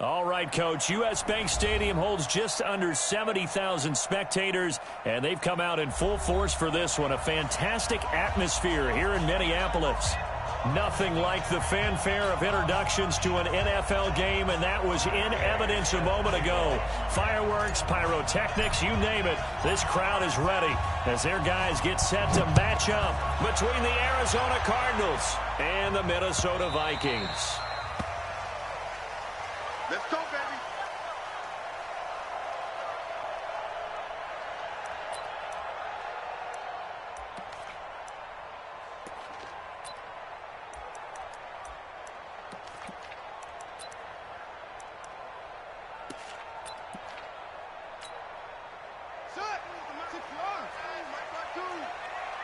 All right, Coach. U.S. Bank Stadium holds just under 70,000 spectators, and they've come out in full force for this one. A fantastic atmosphere here in Minneapolis. Nothing like the fanfare of introductions to an NFL game, and that was in evidence a moment ago. Fireworks, pyrotechnics, you name it. This crowd is ready as their guys get set to match up between the Arizona Cardinals and the Minnesota Vikings. Let's go, baby.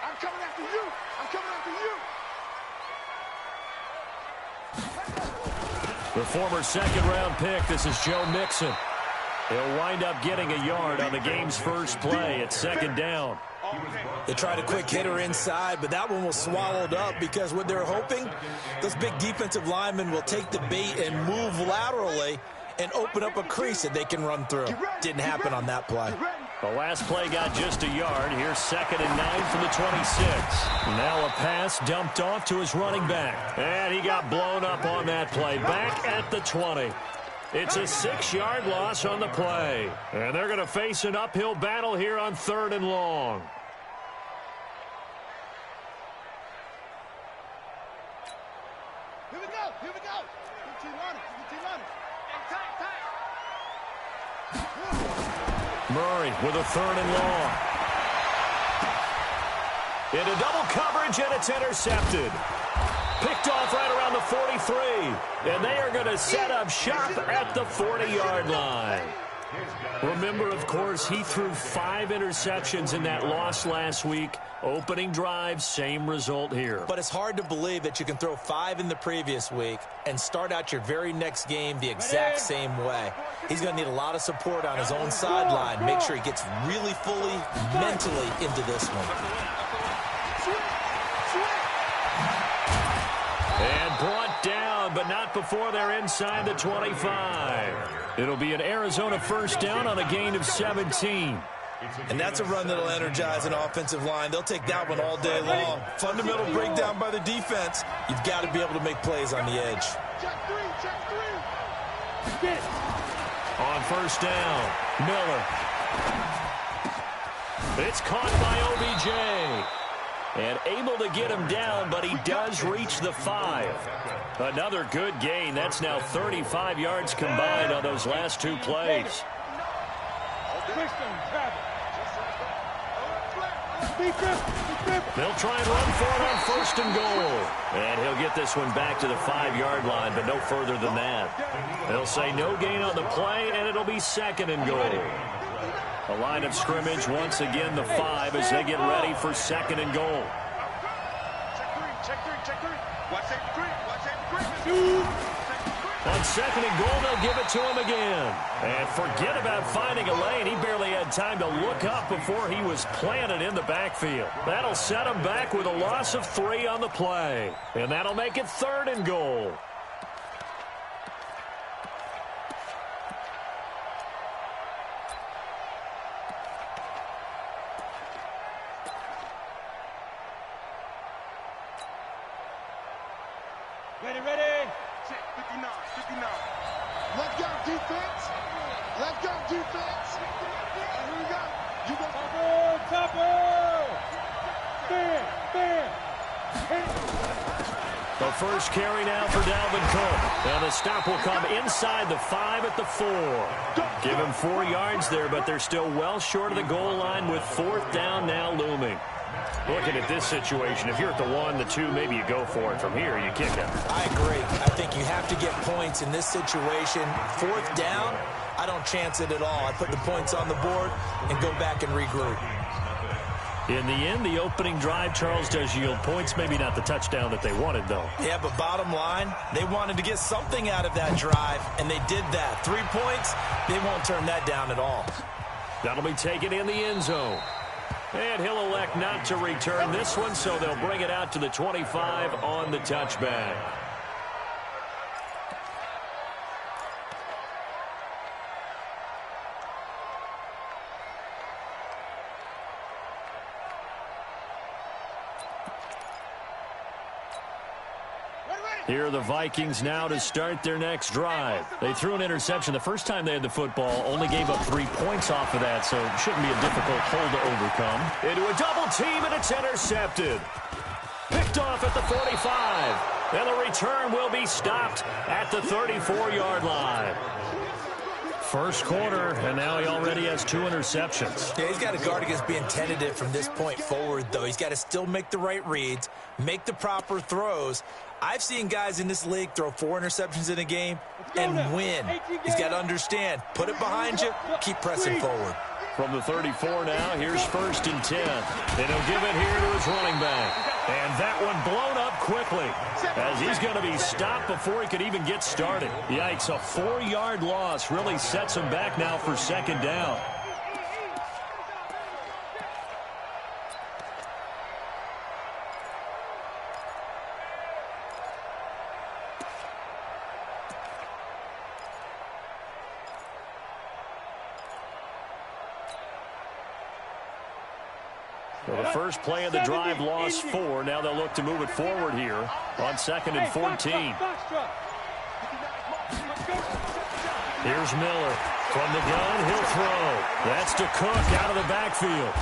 I'm coming after you. I'm coming after you. The former second-round pick, this is Joe Mixon. He'll wind up getting a yard on the game's first play. It's second down. They tried a quick hitter inside, but that one was swallowed up because what they're hoping, those big defensive linemen will take the bait and move laterally and open up a crease that they can run through. Didn't happen on that play. The last play got just a yard. Here's 2nd and 9 from the 26. Now a pass dumped off to his running back. And he got blown up on that play. Back at the 20. It's a 6-yard loss on the play. And they're going to face an uphill battle here on 3rd and long. Here we go. Here we go. Murray with a 3rd and long. Into double coverage, and it's intercepted. Picked off right around the 43. And they are going to set up shop at the 40-yard line. Remember, of course, he threw 5 interceptions in that loss last week. Opening drive, same result here. But it's hard to believe that you can throw 5 in the previous week and start out your very next game the exact same way. He's going to need a lot of support on his own sideline. Make sure he gets really fully mentally into this one. And brought down, but not before they're inside the 25. It'll be an Arizona first down on a gain of 17. And that's a run that'll energize an offensive line. They'll take that one all day long. Fundamental breakdown by the defense. You've got to be able to make plays on the edge. On first down, Miller. It's caught by OBJ. And able to get him down, but he does reach the 5. Another good gain. That's now 35 yards combined on those last 2 plays. They'll try and run for it on 1st and goal. And he'll get this one back to the 5-yard line, but no further than that. They'll say no gain on the play, and it'll be 2nd and goal. A line of scrimmage, once again the 5 as they get ready for 2nd and goal. Check three. Watch that 3. On 2nd and goal, they'll give it to him again. And forget about finding a lane. He barely had time to look up before he was planted in the backfield. That'll set him back with a loss of 3 on the play. And that'll make it 3rd and goal. Ready. 59. Let's go, defense. And here we go. You go. Topper. Bam. The first carry now for Dalvin Cook. Now the stop will come inside the 5 at the 4. Give him 4 yards there, but they're still well short of the goal line with 4th down now looming. Looking at this situation, if you're at the 1, the 2, maybe you go for it. From here, you kick it. I agree. I think you have to get points in this situation. 4th down, I don't chance it at all. I put the points on the board and go back and regroup. In the end, the opening drive, Charles, does yield points. Maybe not the touchdown that they wanted, though. Yeah, but bottom line, they wanted to get something out of that drive, and they did that. 3 points, they won't turn that down at all. That'll be taken in the end zone. And he'll elect not to return this one, so they'll bring it out to the 25 on the touchback. Here are the Vikings now to start their next drive. They threw an interception the first time they had the football, only gave up 3 points off of that, so it shouldn't be a difficult hole to overcome. Into a double team, and it's intercepted. Picked off at the 45. And the return will be stopped at the 34-yard line. First quarter, and now he already has 2 interceptions. Yeah, he's got to guard against being tentative from this point forward, though. He's got to still make the right reads, make the proper throws. I've seen guys in this league throw 4 interceptions in a game and win. He's got to understand, put it behind you, keep pressing forward. From the 34 now, here's 1st and 10. And he'll give it here to his running back. And that one blown up quickly as he's going to be stopped before he could even get started. Yikes, a 4-yard loss really sets him back now for 2nd down. So the first play of the drive lost 4. Now they'll look to move it forward here on 2nd and 14. Here's Miller. From the gun, he'll throw. That's to Cook out of the backfield.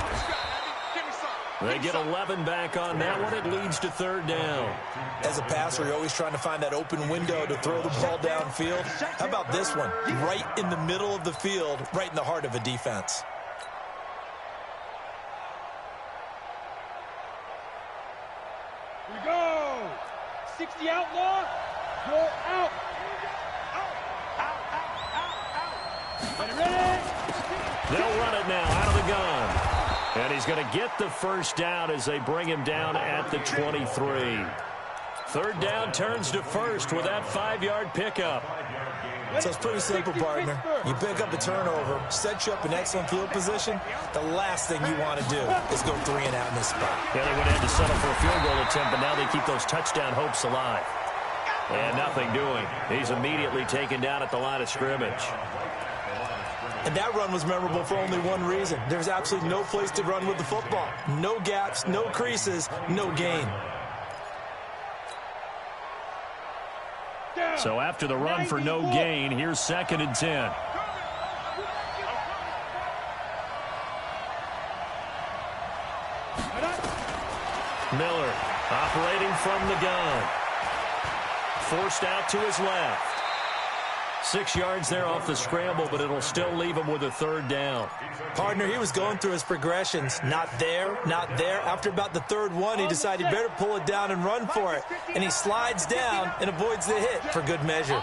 They get 11 back on that one. It leads to 3rd down. As a passer, you're always trying to find that open window to throw the ball downfield. How about this one? Right in the middle of the field, right in the heart of a defense. We go. 60 outlaw. Go out. Ready? They'll run it now out of the gun. And he's going to get the first down as they bring him down at the 23. 3rd down turns to 1st with that 5-yard pickup. So it's pretty simple, partner. You pick up a turnover, set you up in excellent field position. The last thing you want to do is go 3 and out in this spot. Yeah, they would have had to settle for a field goal attempt, but now they keep those touchdown hopes alive. And nothing doing. He's immediately taken down at the line of scrimmage. And that run was memorable for only one reason. There's absolutely no place to run with the football. No gaps, no creases, no gain. So after the run for no gain, here's 2nd and 10. Miller operating from the gun. Forced out to his left. 6 yards there off the scramble, but it'll still leave him with a 3rd down. Partner, he was going through his progressions. Not there, not there. After about the 3rd one, he decided he better pull it down and run for it. And he slides down and avoids the hit for good measure.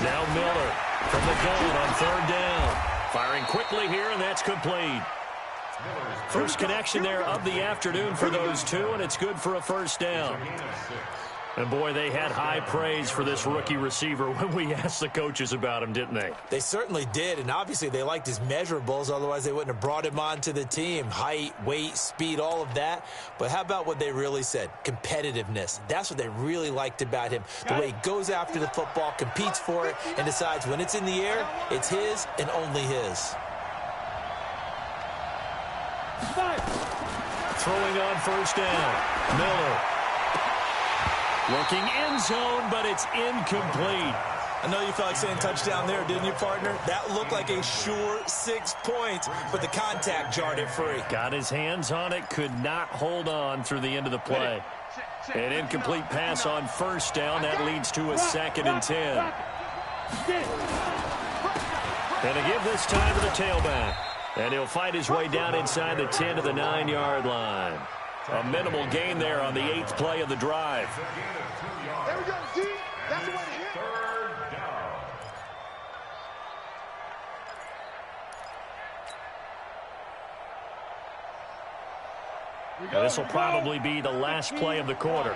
Now Miller from the gun on 3rd down. Firing quickly here, and that's complete. First connection there of the afternoon for those 2, and it's good for a 1st down. And, boy, they had high praise for this rookie receiver when we asked the coaches about him, didn't they? They certainly did, and obviously they liked his measurables. Otherwise, they wouldn't have brought him onto the team. Height, weight, speed, all of that. But how about what they really said? Competitiveness. That's what they really liked about him. The way he goes after the football, competes for it, and decides when it's in the air, it's his and only his. Throwing on 1st down. Miller. Looking end zone, but it's incomplete. I know you felt like saying touchdown there, didn't you, partner? That looked like a sure 6 points, but the contact jarred it free. Got his hands on it, could not hold on through the end of the play. An incomplete pass on 1st down. That leads to a 2nd and 10. And a give this time to the tailback. And he'll fight his way down inside the 10 to the 9-yard line. A minimal gain there on the 8th play of the drive. There we go, D. That's the way to hit. Now, this will probably be the last play of the quarter.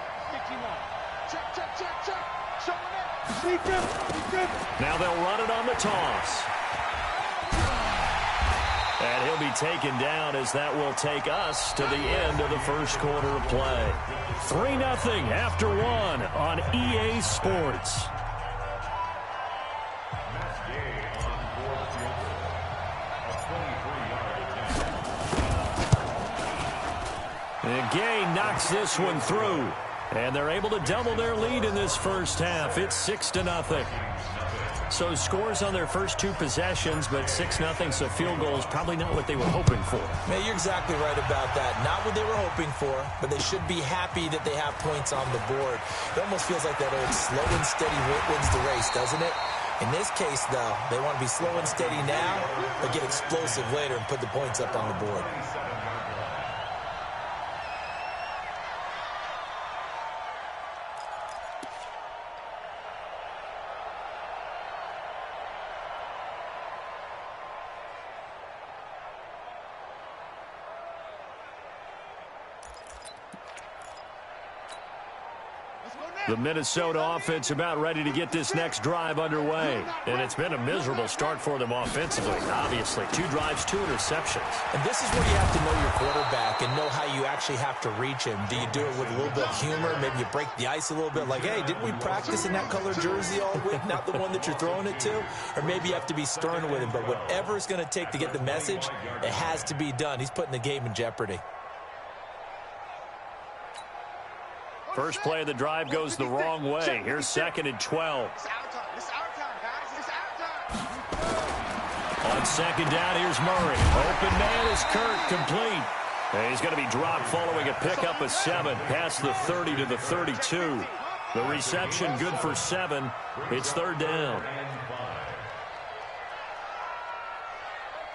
Now they'll run it on the toss. And he'll be taken down as that will take us to the end of the first quarter of play. 3-0 after 1 on EA Sports. And Gay knocks this one through. And they're able to double their lead in this first half. It's 6-0. So scores on their first two possessions, but 6-0, so field goal is probably not what they were hoping for. Man, you're exactly right about that. Not what they were hoping for, but they should be happy that they have points on the board. It almost feels like that old slow and steady wins the race, doesn't it? In this case, though, they want to be slow and steady now, but get explosive later and put the points up on the board. The Minnesota offense about ready to get this next drive underway. And it's been a miserable start for them offensively, obviously. 2 drives, 2 interceptions. And this is where you have to know your quarterback and know how you actually have to reach him. Do you do it with a little bit of humor? Maybe you break the ice a little bit like, hey, didn't we practice in that color jersey all week? Not the one that you're throwing it to? Or maybe you have to be stern with him. But whatever it's going to take to get the message, it has to be done. He's putting the game in jeopardy. First play of the drive goes the wrong way. Here's 2nd and 12. It's our time. It's our time, guys. It's our time. On 2nd down, here's Murray. Open man is Kirk, complete. And he's going to be dropped following a pickup of 7 past the 30 to the 32. The reception good for 7. It's 3rd down.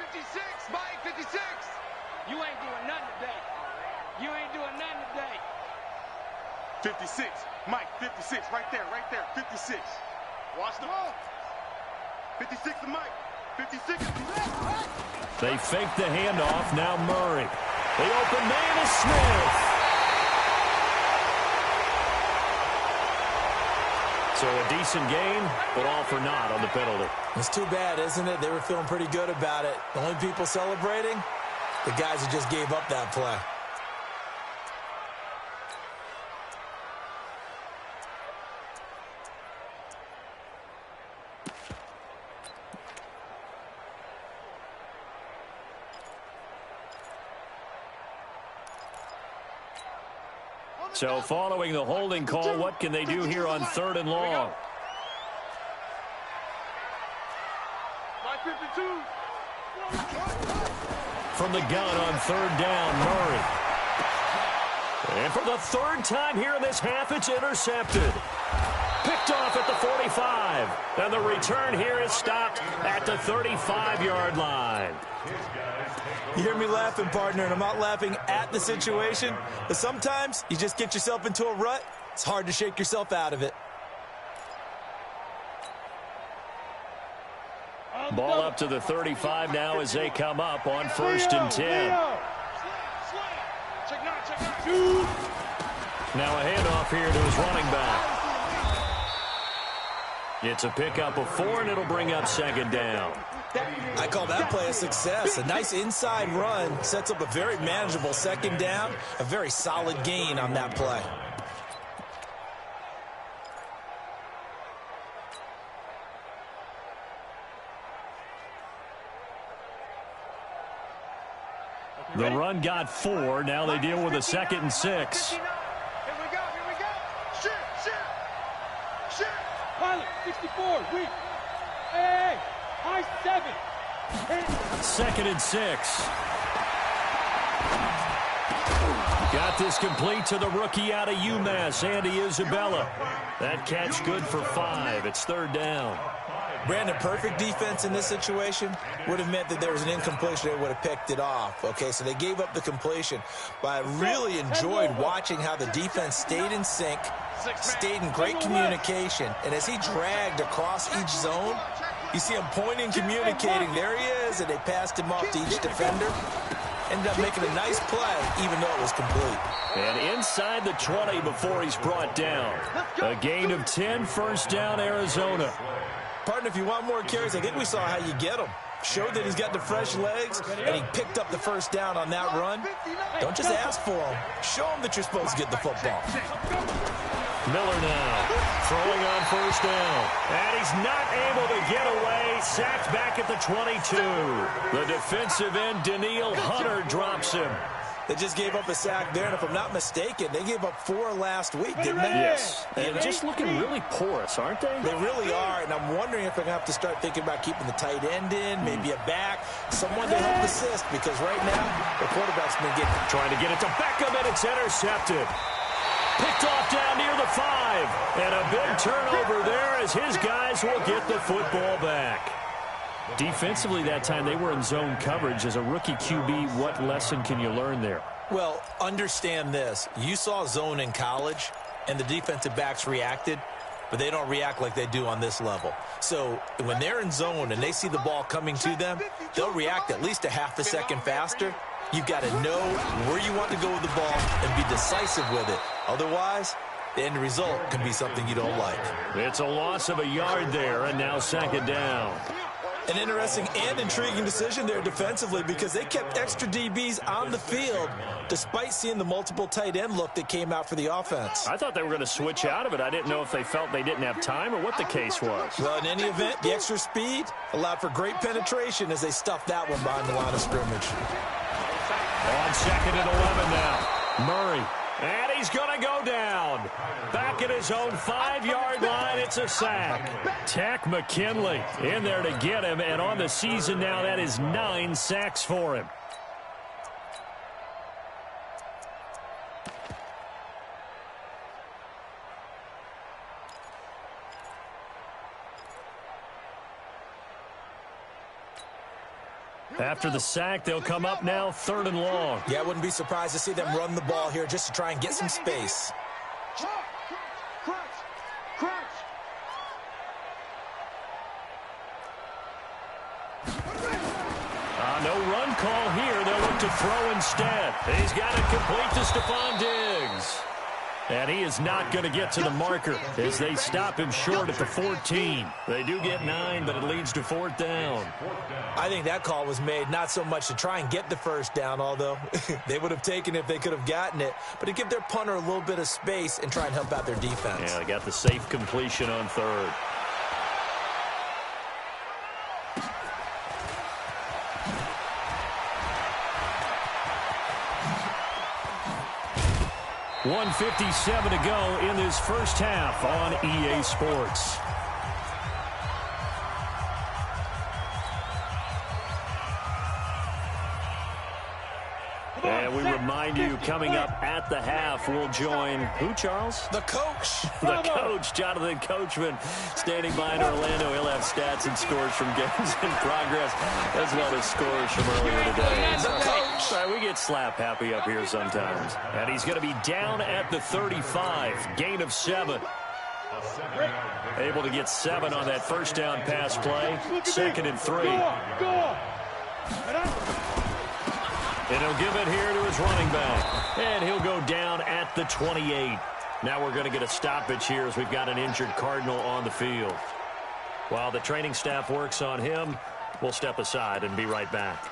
56, Mike, 56. You ain't doing nothing today. You ain't doing nothing today. 56, Mike, 56, right there, 56. Watch the ball. 56 to Mike, 56. They fake the handoff, now Murray. The open man is Smith. So a decent game, but all for naught on the penalty. It's too bad, isn't it? They were feeling pretty good about it. The only people celebrating, the guys who just gave up that play. So following the holding call, what can they do here on 3rd and long? Mike, 52. From the gun on 3rd down, Murray. And for the 3rd time here in this half, it's intercepted. Picked off at the 45. And the return here is stopped at the 35-yard line. You hear me laughing, partner, and I'm not laughing at the situation. But sometimes you just get yourself into a rut. It's hard to shake yourself out of it. Ball up to the 35 now as they come up on 1st and 10. Now a handoff here to his running back. It's a pickup of 4, and it'll bring up 2nd down. I call that play a success. A nice inside run sets up a very manageable 2nd down. A very solid gain on that play. The run got 4. Now they deal with a 2nd and 6. Here we go. Shit. Pilot, 64, weak. Hey, high 7. 2nd and 6. Got this complete to the rookie out of UMass, Andy Isabella. That catch good for 5. It's 3rd down. Brandon, perfect defense in this situation would have meant that there was an incompletion. They would have picked it off. Okay, so they gave up the completion. But I really enjoyed watching how the defense stayed in sync, stayed in great communication. And as he dragged across each zone, you see him pointing, communicating. There he is, and they passed him off to each defender. Ended up making a nice play, even though it was complete. And inside the 20 before he's brought down. A gain of 10, 1st down, Arizona. Partner, if you want more carries, I think we saw how you get him. Showed that he's got the fresh legs, and he picked up the 1st down on that run. Don't just ask for him. Show him that you're supposed to get the football. Miller now throwing on 1st down. And he's not able to get away. Sacked back at the 22. The defensive end, Daniil Hunter, drops him. They just gave up a sack there, and if I'm not mistaken, they gave up 4 last week, didn't they? Yes. And just looking really porous, aren't they? They really are, and I'm wondering if they're going to have to start thinking about keeping the tight end in, maybe a back, someone to help assist, because right now, the quarterback's been getting... Trying to get it to Beckham, and it's intercepted. Picked off down near the 5. And a big turnover there as his guys will get the football back. Defensively that time, they were in zone coverage. As a rookie QB, what lesson can you learn there? Well, understand this. You saw zone in college, and the defensive backs reacted, but they don't react like they do on this level. So when they're in zone and they see the ball coming to them, they'll react at least a half a second faster. You've got to know where you want to go with the ball and be decisive with it. Otherwise, the end result can be something you don't like. It's a loss of a yard there, and now second down. An interesting and intriguing decision there defensively because they kept extra DBs on the field despite seeing the multiple tight end look that came out for the offense. I thought they were going to switch out of it. I didn't know if they felt they didn't have time or what the case was. Well, in any event, the extra speed allowed for great penetration as they stuffed that one behind the line of scrimmage. On second and 11 now. Murray. And he's going to go down. Back at his own 5-yard line, it's a sack. Tack McKinley in there to get him, and on the season now, that is 9 sacks for him. After the sack, they'll come up now 3rd and long. Yeah, I wouldn't be surprised to see them run the ball here just to try and get some space. No run call here. They'll look to throw instead. He's got it complete to Stephon Diggs. And he is not going to get to the marker as they stop him short at the 14. They do get 9, but it leads to 4th down. I think that call was made not so much to try and get the first down, although they would have taken it if they could have gotten it, but to give their punter a little bit of space and try and help out their defense. Yeah, they got the safe completion on 3rd. .157 to go in this first half on EA Sports. And we remind you, coming up at the half, we'll join who, Charles? The coach. The coach, Jonathan Coachman, standing by in Orlando. He'll have stats and scores from games in progress, as well as scores from earlier today. The coach. Sorry, we get slap happy up here sometimes. And he's going to be down at the 35, gain of 7. Able to get 7 on that first down pass play. 2nd and 3. And he'll give it here to his running back. And he'll go down at the 28. Now we're going to get a stoppage here as we've got an injured Cardinal on the field. While the training staff works on him, we'll step aside and be right back.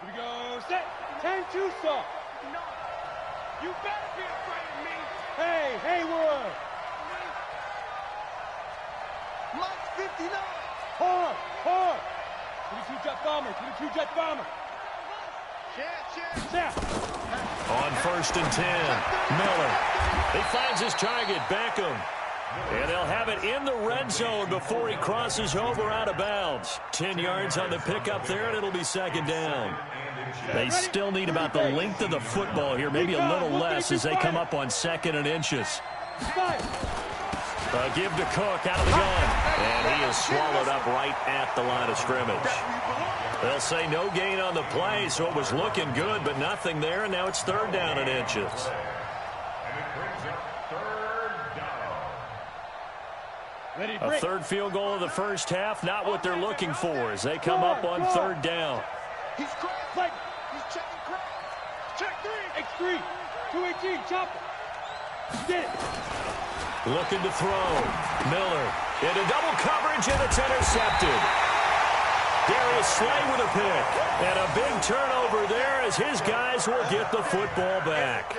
Here we go. Set. 10-2 stop. You better be afraid of me. Hey, Hayward. Mike 59. Hard. 22 jet bomber. 22 jet bomber. Check. On 1st and 10, Miller. He finds his target, Beckham. And they'll have it in the red zone before he crosses over out of bounds. 10 yards on the pickup there, and it'll be 2nd down. They still need about the length of the football here, maybe a little less as they come up on 2nd and inches. A give to Cook out of the gun. And he is swallowed up right at the line of scrimmage. They'll say no gain on the play, so it was looking good, but nothing there, and now it's 3rd down and inches. A 3rd field goal of the first half, not what they're looking for as they come up on 3rd down. He's cracked. He's checking crack. Check 3. X3. 218. Chopper. Get it. Looking to throw. Miller into double coverage, and it's intercepted. Darius Slay with a pick. And a big turnover there as his guys will get the football back.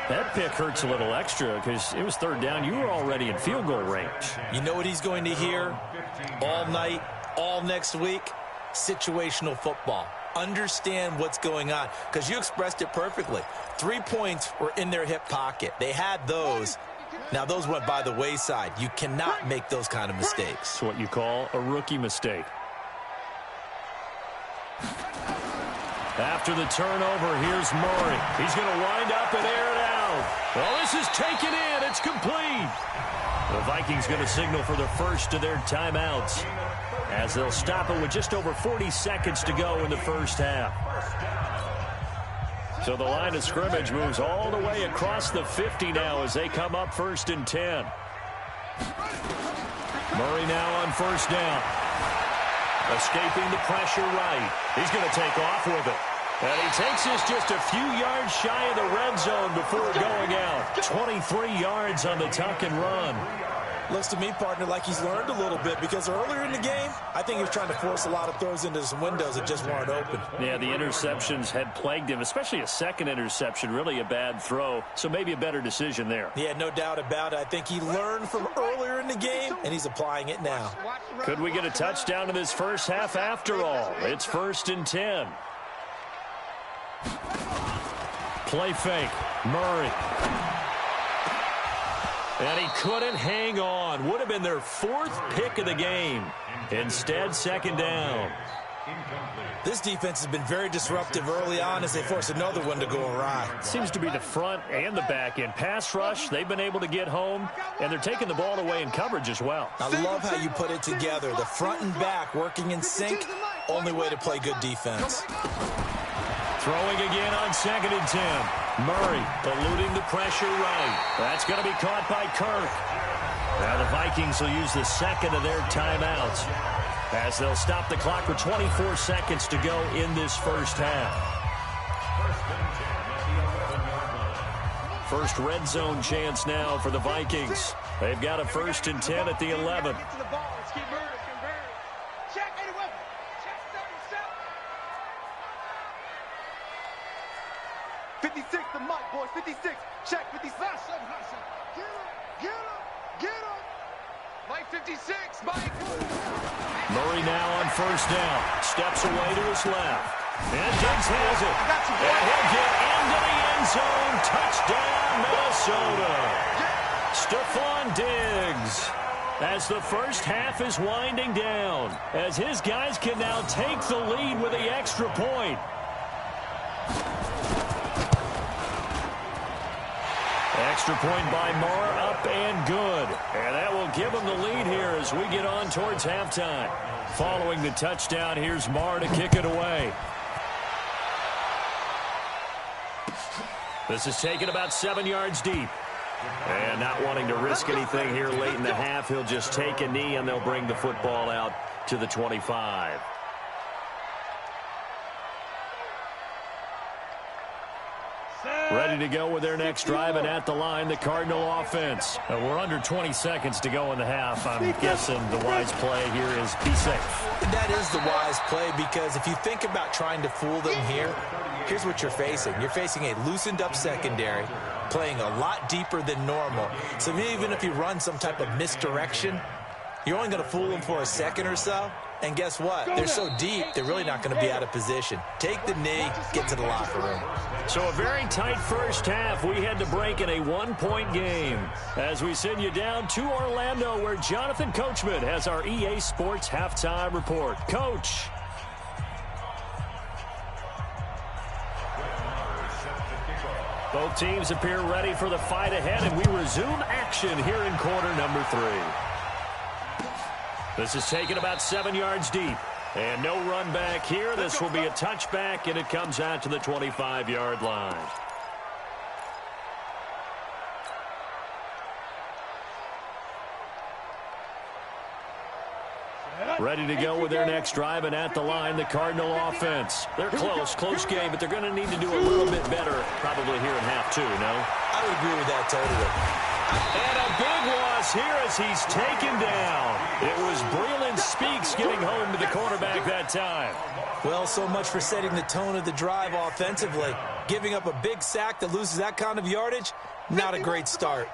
That pick hurts a little extra because it was third down. You were already in field goal range. You know what he's going to hear all night, all next week? Situational football. Understand what's going on, because you expressed it perfectly. 3 points were in their hip pocket. They had those. Now, those went by the wayside. You cannot make those kind of mistakes. It's what you call a rookie mistake. After the turnover, here's Murray. He's going to wind up and air it out. Well, this is taken in. It's complete. The Vikings going to signal for the first of their timeouts, as they'll stop it with just over 40 seconds to go in the first half. So the line of scrimmage moves all the way across the 50 now as they come up 1st and 10. Murray now on first down. Escaping the pressure right. He's going to take off with it. And he takes this just a few yards shy of the red zone before going out. 23 yards on the tuck and run. Looks to me, partner, like he's learned a little bit, because earlier in the game, I think he was trying to force a lot of throws into some windows that just weren't open. Yeah, the interceptions had plagued him, especially a second interception, really a bad throw, so maybe a better decision there. Yeah, no doubt about it. I think he learned from earlier in the game, and he's applying it now. Could we get a touchdown in this first half after all? It's 1st and 10. Play fake. Murray. And he couldn't hang on. Would have been their 4th pick of the game. Instead, 2nd down. This defense has been very disruptive early on as they force another one to go awry. Seems to be the front and the back end. Pass rush, they've been able to get home, and they're taking the ball away in coverage as well. I love how you put it together. The front and back working in sync. Only way to play good defense. Throwing again on 2nd and 10. Murray eluding the pressure right. That's going to be caught by Kirk. Now the Vikings will use the second of their timeouts as they'll stop the clock with 24 seconds to go in this first half. First red zone chance now for the Vikings. They've got a 1st and 10 at the 11. 56, the mic, boys. 56. Check 56. Get him. Get him. Mike 56. Mike. Murray now on first down. Steps away to his left. And Diggs has it. And he'll get into the end zone. Touchdown, Minnesota. Stephon Diggs. As the first half is winding down, as his guys can now take the lead with the extra point. Extra point by Moore, up and good. And that will give them the lead here as we get on towards halftime. Following the touchdown, here's Moore to kick it away. This is taken about 7 yards deep. And not wanting to risk anything here late in the half, he'll just take a knee and they'll bring the football out to the 25. Ready to go with their next drive, and at the line, the Cardinal offense. We're under 20 seconds to go in the half. I'm guessing the wise play here is be safe. That is the wise play, because if you think about trying to fool them here, here's what you're facing. You're facing a loosened up secondary, playing a lot deeper than normal. So even if you run some type of misdirection, you're only going to fool them for a second or so. And guess what? They're so deep, they're really not going to be out of position. Take the knee, get to the locker room. So a very tight first half. We had to break in a one-point game as we send you down to Orlando, where Jonathan Coachman has our EA Sports halftime report. Coach. Both teams appear ready for the fight ahead, and we resume action here in quarter number 3. This is taken about 7 yards deep. And no run back here. This will be a touchback, and it comes out to the 25-yard line. Ready to go with their next drive, and at the line, the Cardinal offense. They're close game, but they're going to need to do a little bit better probably here in half 2, no? I would agree with that totally. And a big loss here as he's taken down. It was Breland Speaks getting home to the quarterback that time. Well, so much for setting the tone of the drive offensively. Giving up a big sack that loses that kind of yardage, not a great start.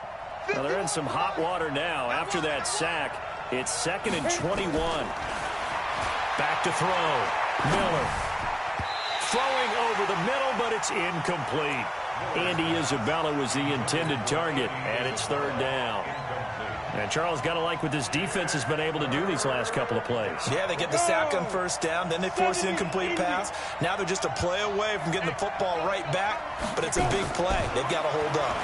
Well, they're in some hot water now. After that sack, it's 2nd and 21. Back to throw. Miller. Throwing over the middle, but it's incomplete. Andy Isabella was the intended target, and it's 3rd down. And Charles, got to like what this defense has been able to do these last couple of plays. Yeah, they get the sack on 1st down, then they force the incomplete pass. Now they're just a play away from getting the football right back, but it's a big play. They've got to hold up.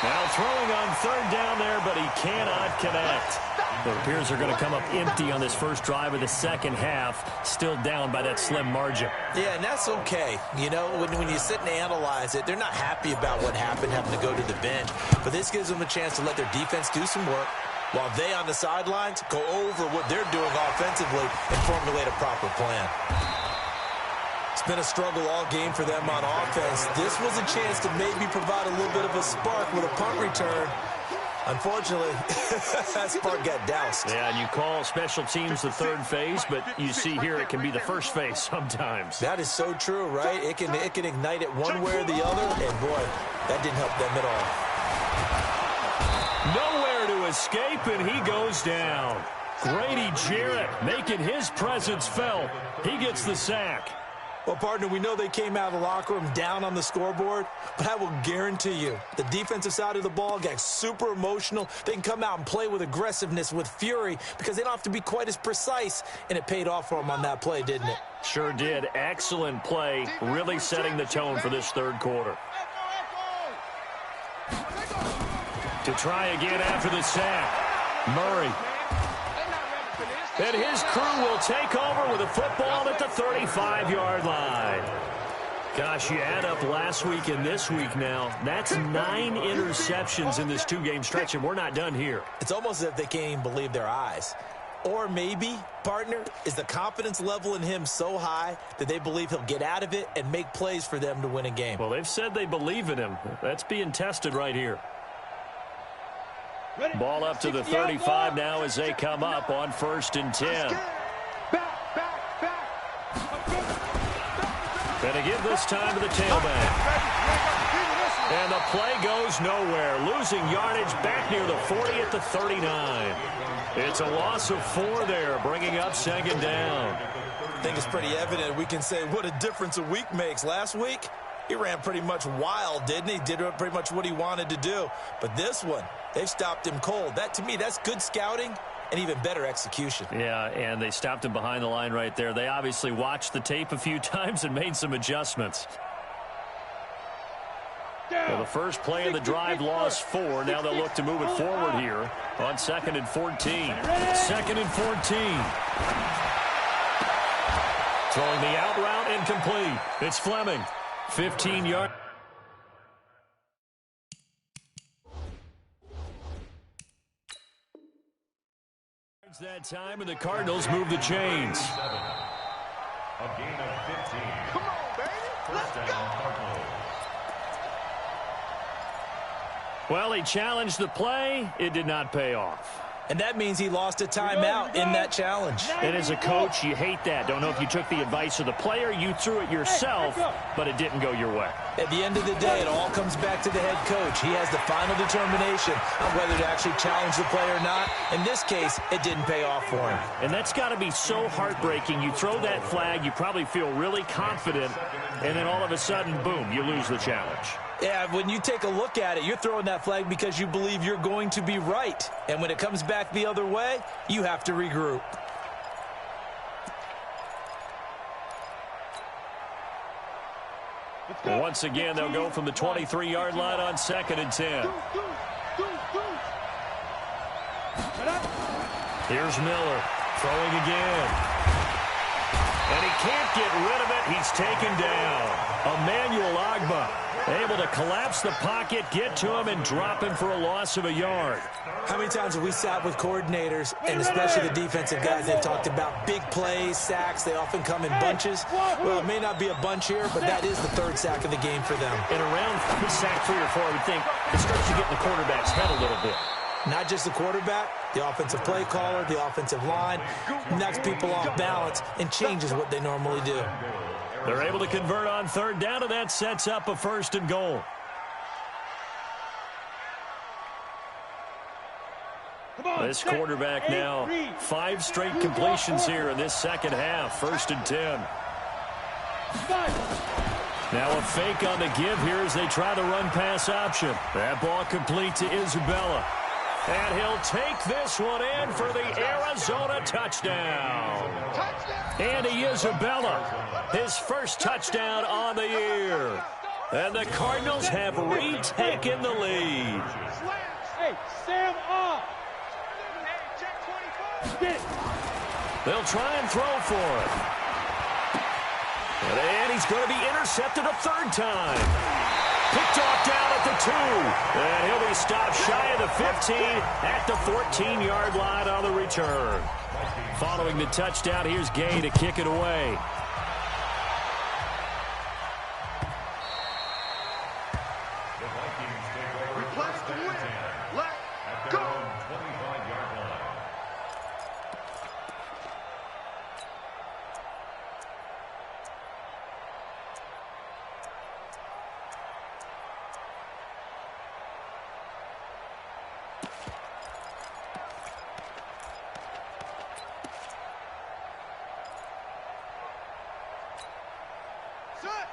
Now throwing on 3rd down there, but he cannot connect. It appears they're going to come up empty on this first drive of the second half, still down by that slim margin. Yeah, and that's okay. You know, when you sit and analyze it, they're not happy about what happened, having to go to the bench. But this gives them a chance to let their defense do some work while they on the sidelines go over what they're doing offensively and formulate a proper plan. It's been a struggle all game for them on offense. This was a chance to maybe provide a little bit of a spark with a punt return. Unfortunately, that spark got doused. Yeah, and you call special teams the 3rd phase, but you see here it can be the 1st phase sometimes. That is so true, right? It can ignite it one way or the other, and boy, that didn't help them at all. Nowhere to escape, and he goes down. Grady Jarrett making his presence felt. He gets the sack. Well, partner, we know they came out of the locker room down on the scoreboard, but I will guarantee you the defensive side of the ball got super emotional. They can come out and play with aggressiveness, with fury, because they don't have to be quite as precise, and it paid off for them on that play, didn't it? Sure did. Excellent play, really setting the tone for this 3rd quarter. To try again after the sack, Murray. And his crew will take over with a football at the 35-yard line. Gosh, you add up last week and this week now. That's 9 interceptions in this 2-game stretch, and we're not done here. It's almost as if they can't even believe their eyes. Or maybe, partner, is the confidence level in him so high that they believe he'll get out of it and make plays for them to win a game. Well, they've said they believe in him. That's being tested right here. Ball up to the 35 now as they come up on 1st and 10. Gonna give this time to the tailback. And the play goes nowhere. Losing yardage back near the 40 at the 39. It's a loss of 4 there, bringing up 2nd down. I think it's pretty evident. We can say what a difference a week makes. Last week, he ran pretty much wild, didn't he? Did pretty much what he wanted to do. But this one, they've stopped him cold. That, to me, that's good scouting and even better execution. Yeah, and they stopped him behind the line right there. They obviously watched the tape a few times and made some adjustments. Well, the first play of the drive lost 4. Now they'll look to move it forward here on 2nd and 14. 2nd and 14. Throwing the out route incomplete. It's Fleming. 15 yards. That time, and the Cardinals move the chains. A gain of 15. Come on, baby. Let's go. Well, he challenged the play. It did not pay off. And that means he lost a timeout in that challenge. And as a coach, you hate that. Don't know if you took the advice of the player, you threw it yourself, but it didn't go your way. At the end of the day, it all comes back to the head coach. He has the final determination on whether to actually challenge the play or not. In this case, it didn't pay off for him. And that's got to be so heartbreaking. You throw that flag, you probably feel really confident, and then all of a sudden, boom, you lose the challenge. Yeah, when you take a look at it, you're throwing that flag because you believe you're going to be right. And when it comes back the other way, you have to regroup. Well, once again, they'll go from the 23-yard line on 2nd and 10. Here's Miller throwing again. And he can't get rid of it. He's taken down. Emmanuel Ogbah. Able to collapse the pocket, get to him, and drop him for a loss of a yard. How many times have we sat with coordinators, and especially the defensive guys, they've talked about big plays, sacks. They often come in bunches. Well, it may not be a bunch here, but that is the third sack of the game for them. And around sack 3 or 4, I would think it starts to get in the quarterback's head a little bit. Not just the quarterback, the offensive play caller, the offensive line, knocks people off balance and changes what they normally do. They're able to convert on third down, and that sets up a 1st and goal. This quarterback now 5 straight completions here in this second half. 1st and 10. Now a fake on the give here as they try the run-pass option. That ball complete to Isabella. And he'll take this one in for the Arizona touchdown. Andy Isabella, his first touchdown on the year. And the Cardinals have retaken the lead. Hey, Sam off. They'll try and throw for it. And he's going to be intercepted a 3rd time. Picked off down at the 2. And he'll be stopped shy of the 15 at the 14-yard line on the return. Following the touchdown, here's Gay to kick it away.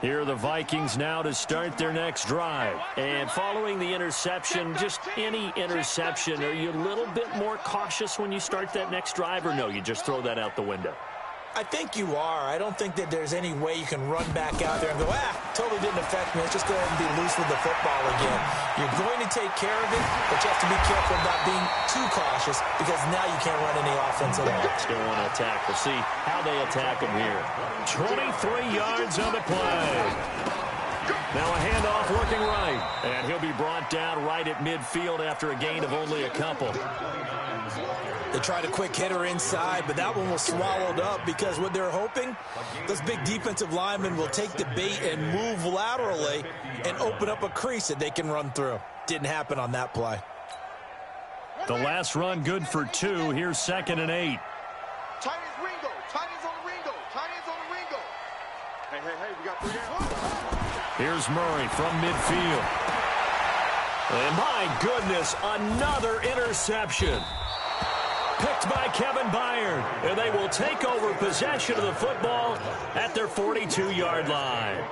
Here are the Vikings now to start their next drive. And following the interception, just any interception, are you a little bit more cautious when you start that next drive, or no, you just throw that out the window? I think you are. I don't think that there's any way you can run back out there and go, totally didn't affect me. Let's just go ahead and be loose with the football again. You're going to take care of it, but you have to be careful about being too cautious because now you can't run any offense at all. Still want to attack. We'll see how they attack him here. 23 yards on the play. Now a handoff working right. And he'll be brought down right at midfield after a gain of only a couple. They tried a quick hitter inside, but that one was swallowed up because what they're hoping, those big defensive linemen will take the bait and move laterally and open up a crease that they can run through. Didn't happen on that play. The last run good for 2. Here's 2nd and 8. Tight ends Ringo. Tight ends on the Ringo. Tight ends on the Ringo. Hey, we got 3 down. Here's Murray from midfield. And my goodness, another interception. Picked by Kevin Byard, and they will take over possession of the football at their 42-yard line.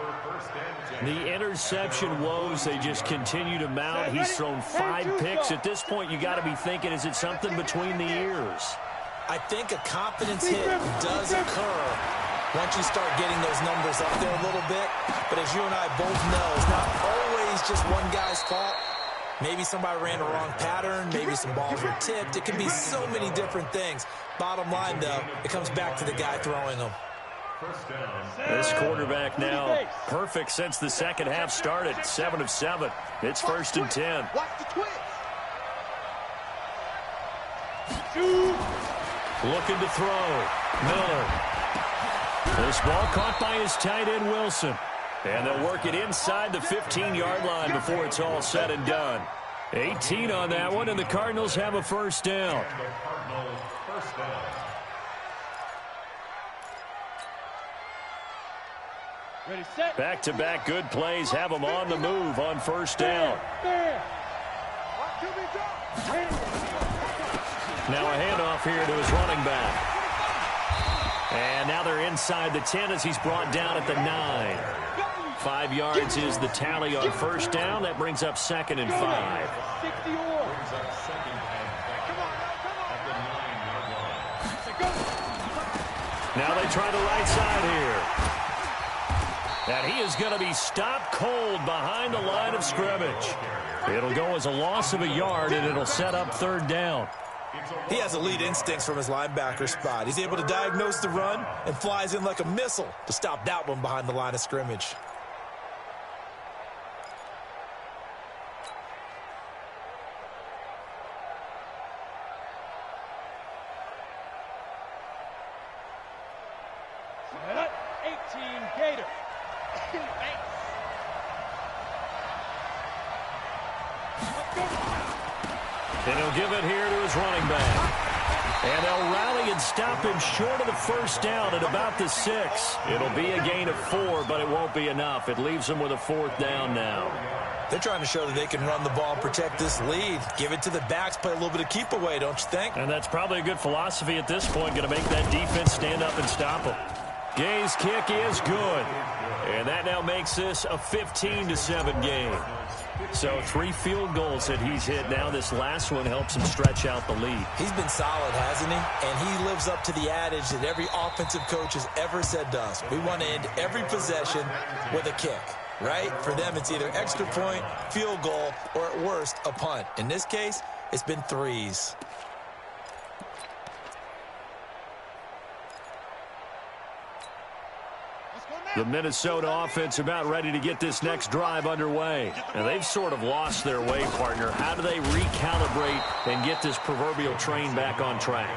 The interception woes, they just continue to mount. He's thrown 5 picks. At this point, you got to be thinking, is it something between the ears? I think a confidence hit does occur once you start getting those numbers up there a little bit. But as you and I both know, it's not always just one guy's fault. Maybe somebody ran the wrong pattern. Maybe some balls were tipped. It can be so many different things. Bottom line, though, it comes back to the guy throwing them. This quarterback now perfect since the second half started. 7 of 7. It's 1st and 10. Watch the twist. Looking to throw. Miller. This ball caught by his tight end, Wilson. And they'll work it inside the 15-yard line before it's all said and done. 18 on that one, and the Cardinals have a 1st down. Back-to-back good plays have them on the move on 1st down. Now a handoff here to his running back. And now they're inside the 10 as he's brought down at the 9. 5 yards is the tally on 1st down. That brings up 2nd and 5. Now they try the right side here. And he is going to be stopped cold behind the line of scrimmage. It'll go as a loss of a yard, and it'll set up 3rd down. He has elite instincts from his linebacker spot. He's able to diagnose the run and flies in like a missile to stop that one behind the line of scrimmage. Team Gator. And he'll give it here to his running back. And they'll rally and stop him short of the first down at about the 6. It'll be a gain of 4, but it won't be enough. It leaves them with a 4th down now. They're trying to show that they can run the ball and protect this lead. Give it to the backs, play a little bit of keep away, don't you think? And that's probably a good philosophy at this point, going to make that defense stand up and stop them. Gay's kick is good. And that now makes this a 15-7 game. So 3 field goals that he's hit now. This last one helps him stretch out the lead. He's been solid, hasn't he? And he lives up to the adage that every offensive coach has ever said to us. We want to end every possession with a kick, right? For them, it's either extra point, field goal, or at worst, a punt. In this case, it's been 3s. The Minnesota offense about ready to get this next drive underway. And they've sort of lost their way, partner. How do they recalibrate and get this proverbial train back on track?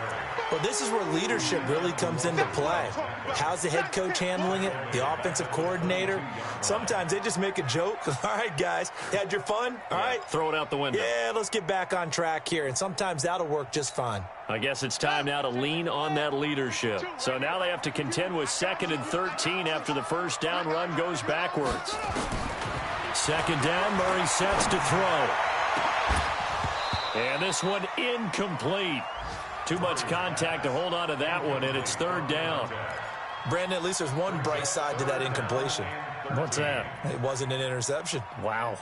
Well, this is where leadership really comes into play. How's the head coach handling it? The offensive coordinator? Sometimes they just make a joke. All right, guys, had your fun? All right. Throw it out the window. Yeah, let's get back on track here. And sometimes that'll work just fine. I guess it's time now to lean on that leadership. So now they have to contend with 2nd and 13 after the first down run goes backwards. 2nd down, Murray sets to throw. And this one incomplete. Too much contact to hold on to that one, and it's 3rd down. Brandon, at least there's one bright side to that incompletion. What's that? It wasn't an interception. Wow.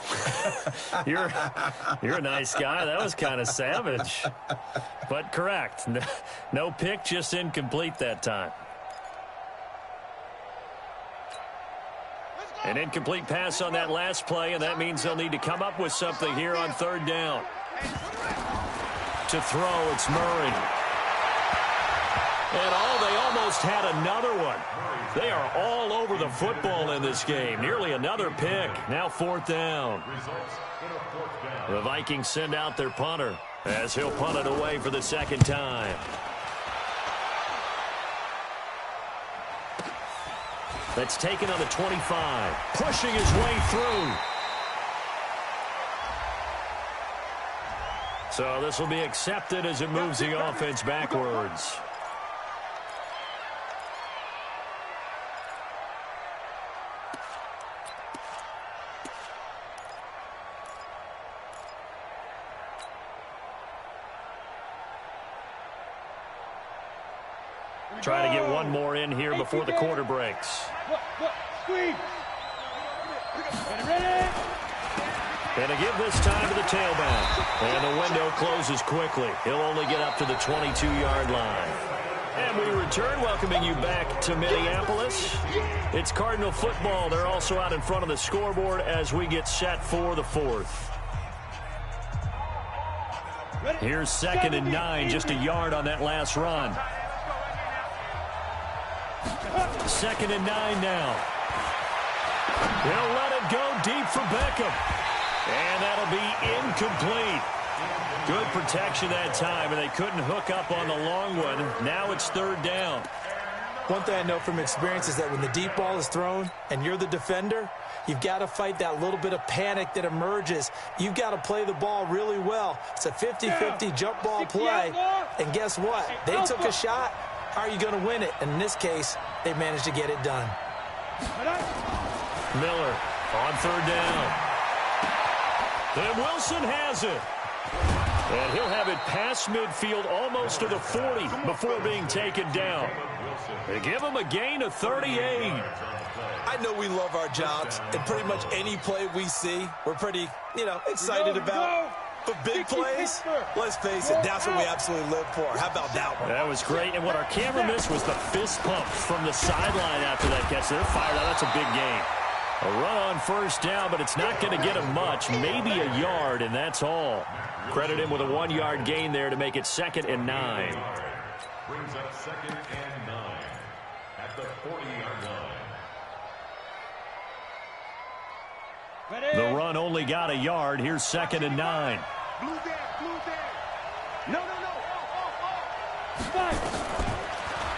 You're a nice guy. That was kind of savage. But correct. No pick, just incomplete that time. An incomplete pass on that last play, and that means they'll need to come up with something here on 3rd down. To throw, it's Murray. And they almost had another one. They are all over the football in this game. Nearly another pick. Now 4th down. The Vikings send out their punter as he'll punt it away for the 2nd time. That's taken on the 25. Pushing his way through. So this will be accepted as it moves the offense backwards. Trying to get one more in here before the quarter breaks. Squeeze. Ready. And to give this time to the tailback. And the window closes quickly. He'll only get up to the 22-yard line. And we return, welcoming you back to Minneapolis. It's Cardinal football. They're also out in front of the scoreboard as we get set for the 4th. Here's 2nd and 9, just a yard on that last run. 2nd and 9 now. He'll let it go deep for Beckham. And that'll be incomplete. Good protection that time, and they couldn't hook up on the long one. Now it's 3rd down. One thing I know from experience is that when the deep ball is thrown and you're the defender, you've got to fight that little bit of panic that emerges. You've got to play the ball really well. It's a 50-50 jump ball play. And guess what? They took a shot. How are you going to win it? And in this case, they managed to get it done. Miller on 3rd down. And Wilson has it. And he'll have it past midfield almost to the 40 before being taken down. They give him a gain of 38. I know we love our jobs, and pretty much any play we see, we're pretty, excited about. But big plays, let's face it, that's what we absolutely live for. How about that one? That was great. And what our camera missed was the fist pump from the sideline after that catch. They're fired out. That's a big gain. A run on 1st down, but it's not going to get him much. Maybe a yard, and that's all. Credit him with a 1-yard gain there to make it 2nd and 9. Brings up 2nd and 9 at the 40-yard line. The run only got a yard. Here's 2nd and 9. Blue there. No.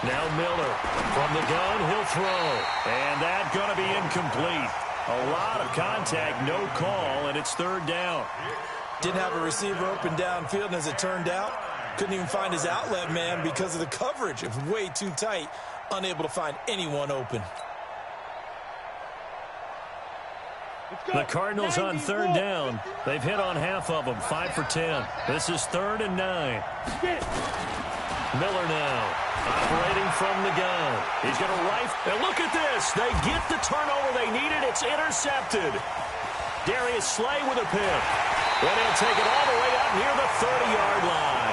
Now Miller from the gun, he'll throw. And that's going to be incomplete. A lot of contact, no call, and it's third down. Didn't have a receiver open downfield, and as it turned out, couldn't even find his outlet man because of the coverage. It was way too tight, unable to find anyone open. The Cardinals on third down. They've hit on half of them, 5 for 10. This is 3rd and 9. Miller now. Operating from the gun. He's going to rifle. And look at this. They get the turnover they needed. It's intercepted. Darius Slay with a pick. And he'll take it all the way out near the 30-yard line.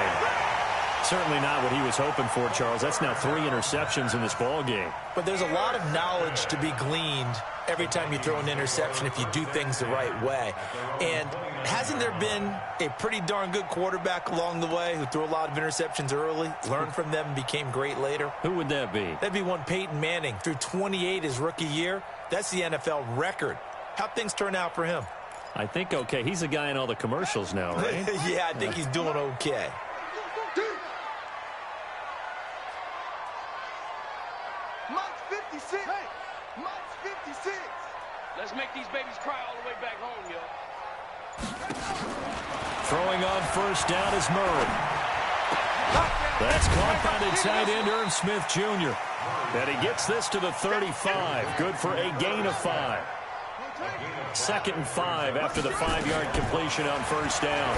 Certainly not what he was hoping for, Charles. That's now 3 interceptions in this ball game. But there's a lot of knowledge to be gleaned every time you throw an interception if you do things the right way. And hasn't there been a pretty darn good quarterback along the way who threw a lot of interceptions early, learned from them, and became great later? Who would that be? That'd be one Peyton Manning. Threw 28 his rookie year. That's the NFL record. How'd things turn out for him? I think okay. He's a guy in all the commercials now, right? Yeah, I think he's doing okay. Mike's 56. Hey, Mike's 56. Let's make these babies cry all the way back home, yo. Throwing on first down is Murray. That's caught by the tight end, Irv Smith Jr. And he gets this to the 35. Good for a gain of 5. 2nd and 5 after the 5-yard completion on first down.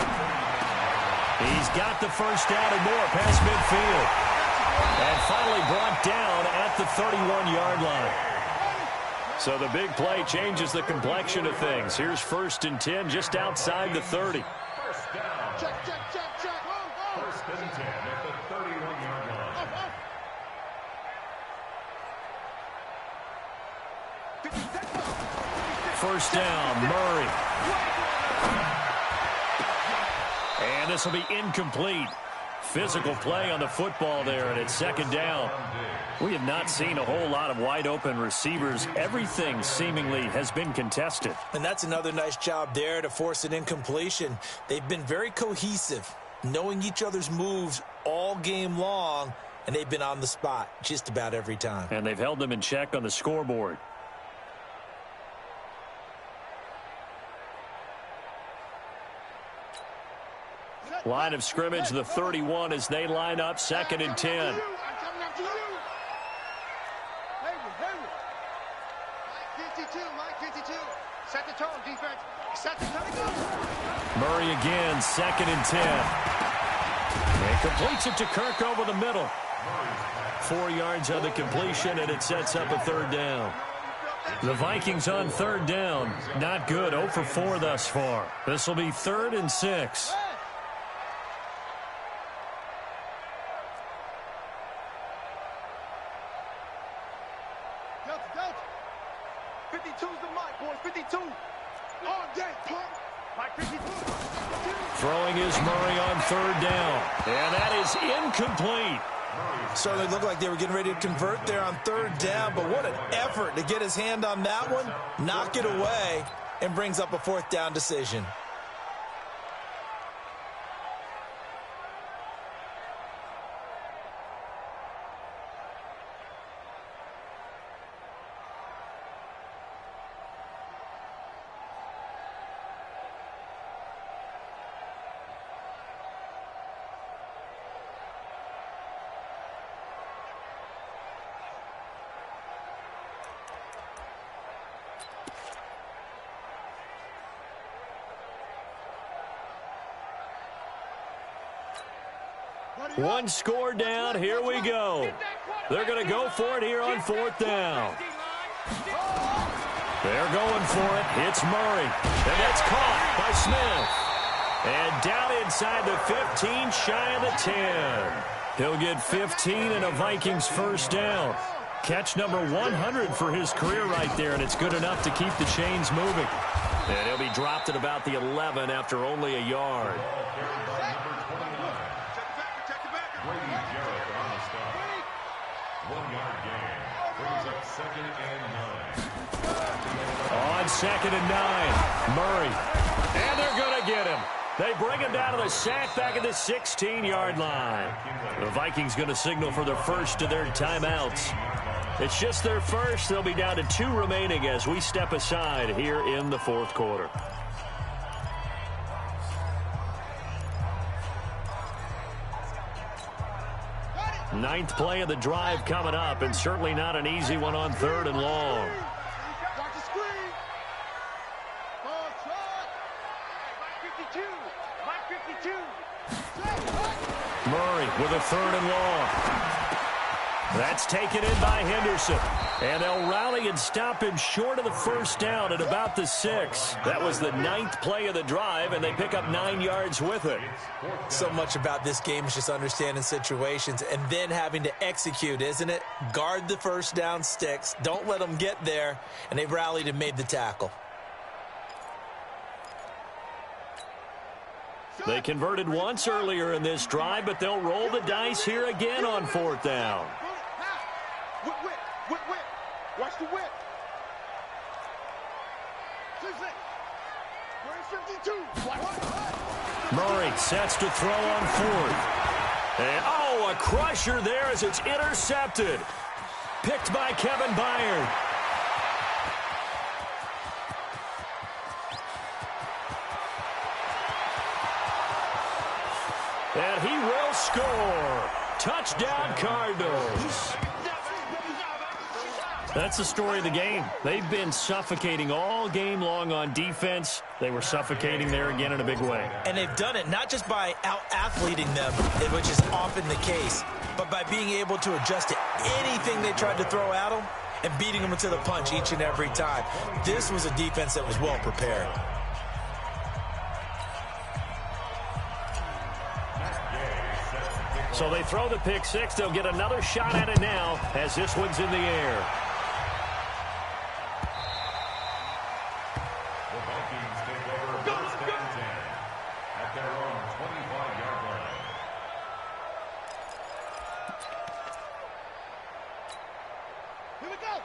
He's got the first down and more past midfield. And finally brought down at the 31-yard line. So the big play changes the complexion of things. Here's 1st and 10 just outside the 30. First down. Check, check, check, check. Go, go. 1st and 10 at the 31-yard line. 1st down, Murray. And this will be incomplete. Physical play on the football there, and it's 2nd down. We have not seen a whole lot of wide-open receivers. Everything seemingly has been contested. And that's another nice job there to force an incompletion. They've been very cohesive, knowing each other's moves all game long, and they've been on the spot just about every time. And they've held them in check on the scoreboard. Line of scrimmage, the 31 as they line up, 2nd and 10. I'm coming after you. Hayward. Mike 52, Mike 52. Set the tone, defense. Set the tone. Murray again, 2nd and 10. And completes it to Kirk over the middle. 4 yards on the completion, and it sets up a 3rd down. The Vikings on 3rd down. Not good, 0 for 4 thus far. This will be 3rd and 6. Delta. 52's the Mike, boys. 52. All day, pump. Mike 52. Throwing is Murray on 3rd down. And that is incomplete. Certainly looked like they were getting ready to convert there on 3rd down, but what an effort to get his hand on that one, knock it away, and brings up a 4th down decision. One score down. Here we go. They're going to go for it here on 4th down. They're going for it. It's Murray. And that's caught by Smith. And down inside the 15, shy of the 10. He'll get 15 and a Vikings 1st down. Catch number 100 for his career right there, and it's good enough to keep the chains moving. And he'll be dropped at about the 11 after only a yard. Brady Jarrett on the stop. 1-yard gain. Brings up 2nd and 9. On 2nd and 9, Murray. And they're going to get him. They bring him down to the sack back at the 16-yard line. The Vikings going to signal for the first of their timeouts. It's just their first. They'll be down to 2 remaining as we step aside here in the fourth quarter. Ninth play of the drive coming up, and certainly not an easy one on 3rd and long. Murray with a 3rd and long. That's taken in by Henderson. And they'll rally and stop him short of the first down at about the 6. That was the 9th play of the drive, and they pick up 9 yards with it. So much about this game is just understanding situations and then having to execute, isn't it? Guard the first down sticks. Don't let them get there. And they've rallied and made the tackle. They converted once earlier in this drive, but they'll roll the dice here again on 4th down. Whip. Watch the whip. Murray sets to throw on 4th. And, a crusher there as it's intercepted. Picked by Kevin Byard. And he will score. Touchdown, Cardinals. That's the story of the game. They've been suffocating all game long on defense. They were suffocating there again in a big way. And they've done it not just by out-athleting them, which is often the case, but by being able to adjust to anything they tried to throw at them and beating them to the punch each and every time. This was a defense that was well prepared. So they throw the pick 6. They'll get another shot at it now as this one's in the air. The Vikings take over first and 10 at their own 25-yard line.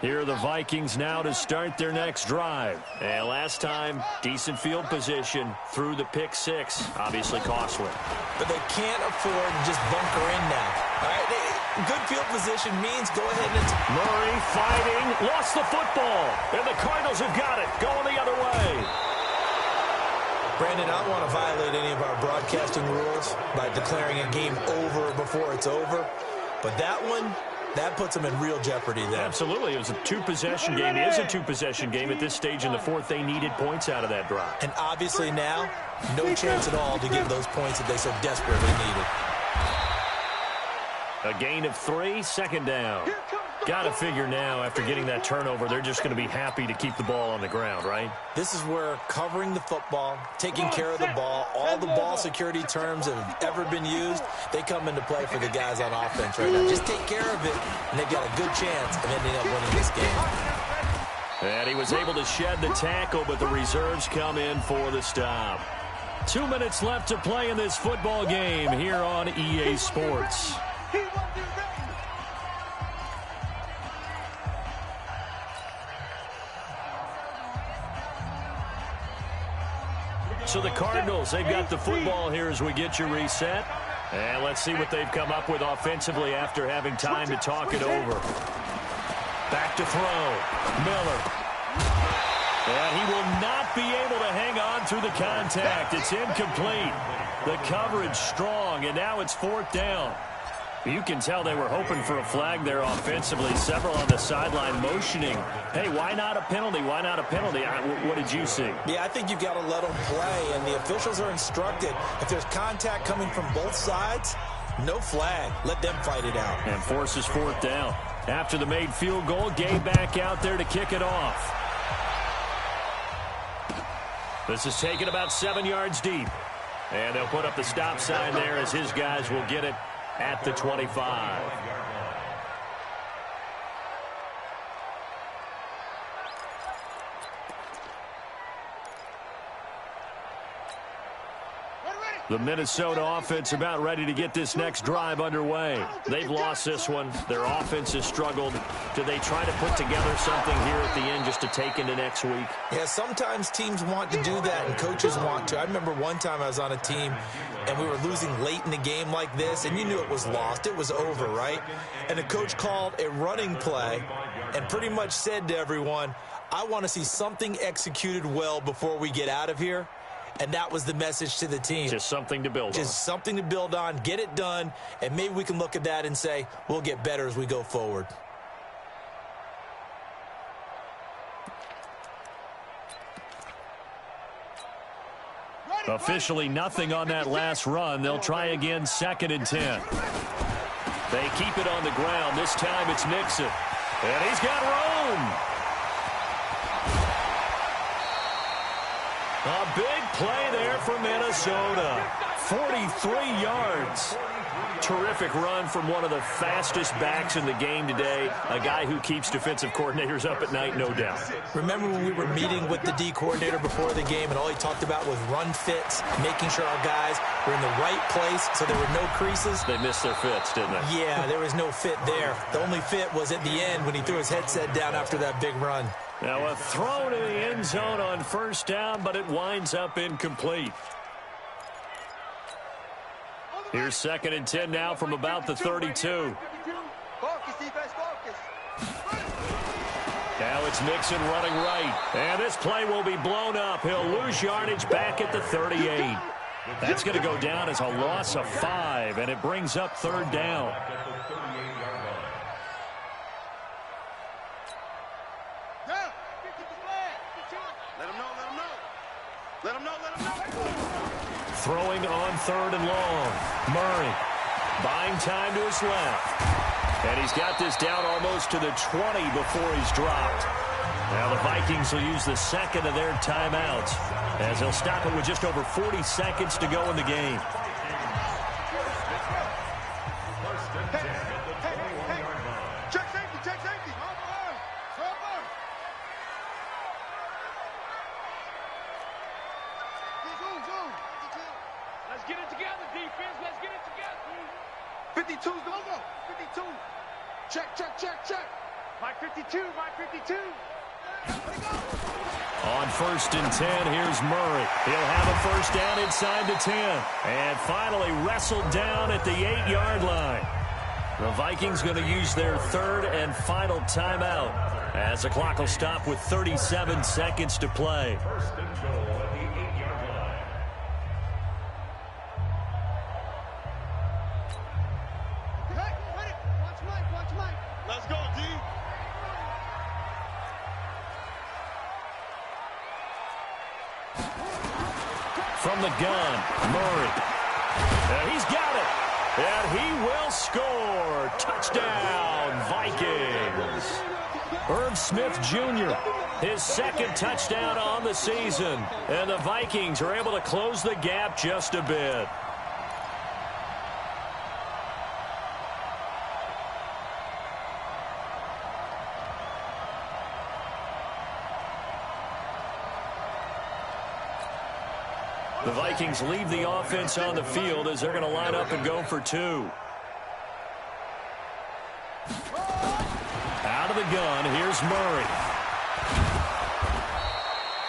Here are the Vikings now to start their next drive. And last time, decent field position through the pick 6. Obviously costly. But they can't afford to just bunker in now. All right, good field position means go ahead and... Murray fighting, lost the football. And the Cardinals have got it, going the other way. Brandon, I don't want to violate any of our broadcasting rules by declaring a game over before it's over. But that one... that puts them in real jeopardy there. Absolutely. It was a 2-possession game. It is a 2-possession game. At this stage in the 4th, they needed points out of that drive. And obviously now, no chance at all to get those points that they so desperately needed. A gain of 3, 2nd down. Got to figure now, after getting that turnover, they're just going to be happy to keep the ball on the ground, right? This is where covering the football, taking care of the ball, all the ball security terms that have ever been used, they come into play for the guys on offense right now. Just take care of it, and they've got a good chance of ending up winning this game. And he was able to shed the tackle, but the reserves come in for the stop. 2 minutes left to play in this football game here on EA Sports. So the Cardinals, they've got the football here as we get you reset. And let's see what they've come up with offensively after having time to talk it over. Back to throw. Miller. And he will not be able to hang on through the contact. It's incomplete. The coverage strong, and now it's 4th down. You can tell they were hoping for a flag there offensively. Several on the sideline motioning. Hey, why not a penalty? Why not a penalty? What did you see? Yeah, I think you've got to let them play, and the officials are instructed. If there's contact coming from both sides, no flag. Let them fight it out. And forces 4th down. After the made field goal, Gabe back out there to kick it off. This is taken about 7 yards deep. And they'll put up the stop sign there as his guys will get it at the 25. The Minnesota offense about ready to get this next drive underway. They've lost this one. Their offense has struggled. Do they try to put together something here at the end just to take into next week? Yeah, sometimes teams want to do that and coaches want to. I remember one time I was on a team and we were losing late in the game like this, and you knew it was lost. It was over, right? And the coach called a running play and pretty much said to everyone, I want to see something executed well before we get out of here. And that was the message to the team. Just something to build on. Just something to build on, get it done, and maybe we can look at that and say, we'll get better as we go forward. Officially nothing on that last run. They'll try again, 2nd and 10. They keep it on the ground. This time it's Mixon. And he's got room. A big play there for Minnesota. 43 yards. Terrific run from one of the fastest backs in the game today. A guy who keeps defensive coordinators up at night, no doubt. Remember when we were meeting with the D coordinator before the game and all he talked about was run fits, making sure our guys were in the right place so there were no creases? They missed their fits, didn't they? Yeah, there was no fit there. The only fit was at the end when he threw his headset down after that big run. Now a throw to the end zone on 1st down, but it winds up incomplete. Here's 2nd and 10 now from about the 32. Now it's Mixon running right. And this play will be blown up. He'll lose yardage back at the 38. That's going to go down as a loss of 5, and it brings up 3rd down. Throwing on 3rd and long. Murray buying time to his left. And he's got this down almost to the 20 before he's dropped. Now the Vikings will use the 2nd of their timeouts as they'll stop it with just over 40 seconds to go in the game. Check safety, check safety. Let's get it together, defense. Let's get it together. 52's the logo. 52. Check, check, check, check. Mike 52, Mike 52. On 1st and 10, here's Murray. He'll have a 1st down inside the 10. And finally wrestled down at the 8-yard line. The Vikings going to use their 3rd and final timeout as the clock will stop with 37 seconds to play. First and goal at the 8-yard line. Watch Mike. Let's go, D. From the gun, Murray. And he's got it. And he will score. Touchdown, Vikings. Irv Smith Jr., his 2nd touchdown on the season. And the Vikings are able to close the gap just a bit. The Vikings leave the offense on the field as they're going to line up and go for 2. Out of the gun, here's Murray.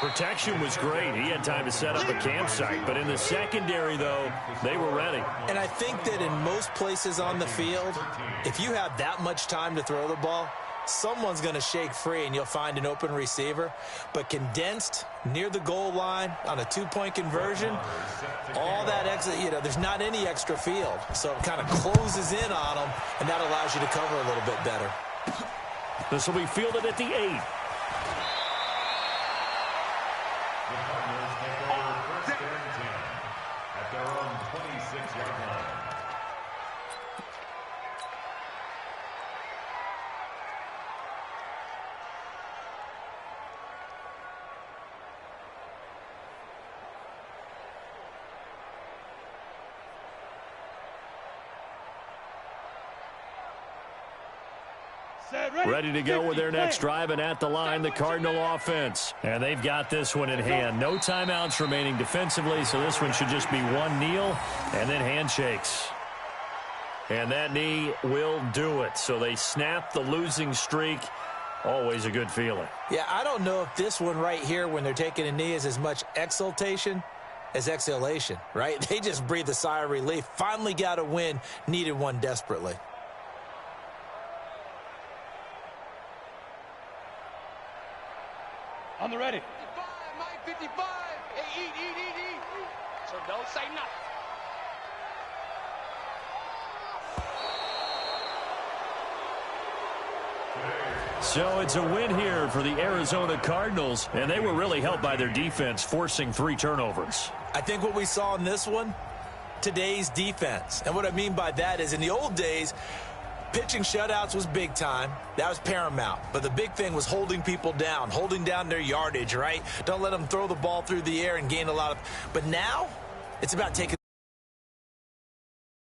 Protection was great. He had time to set up a campsite. But in the secondary, though, they were ready. And I think that in most places on the field, if you have that much time to throw the ball, someone's going to shake free and you'll find an open receiver. But condensed near the goal line on a 2-point conversion, all that extra, there's not any extra field. So it kind of closes in on them, and that allows you to cover a little bit better. This will be fielded at the 8. The Cardinals take over 1st and 10 at their own 26-yard line. Ready to go with their next drive, and at the line, the Cardinal offense. And they've got this one in hand. No timeouts remaining defensively, so this one should just be one kneel and then handshakes. And that knee will do it. So they snap the losing streak. Always a good feeling. Yeah, I don't know if this one right here, when they're taking a knee, is as much exultation as exhalation, right? They just breathe a sigh of relief. Finally got a win, needed one desperately. On the ready. 55, Mike 55. Hey, eat. So don't say nothing. So it's a win here for the Arizona Cardinals, and they were really helped by their defense, forcing 3 turnovers. I think what we saw in this one, today's defense. And what I mean by that is in the old days, pitching shutouts was big time. That was paramount. But the big thing was holding people down, holding down their yardage, right? Don't let them throw the ball through the air and gain a lot of. But now it's about taking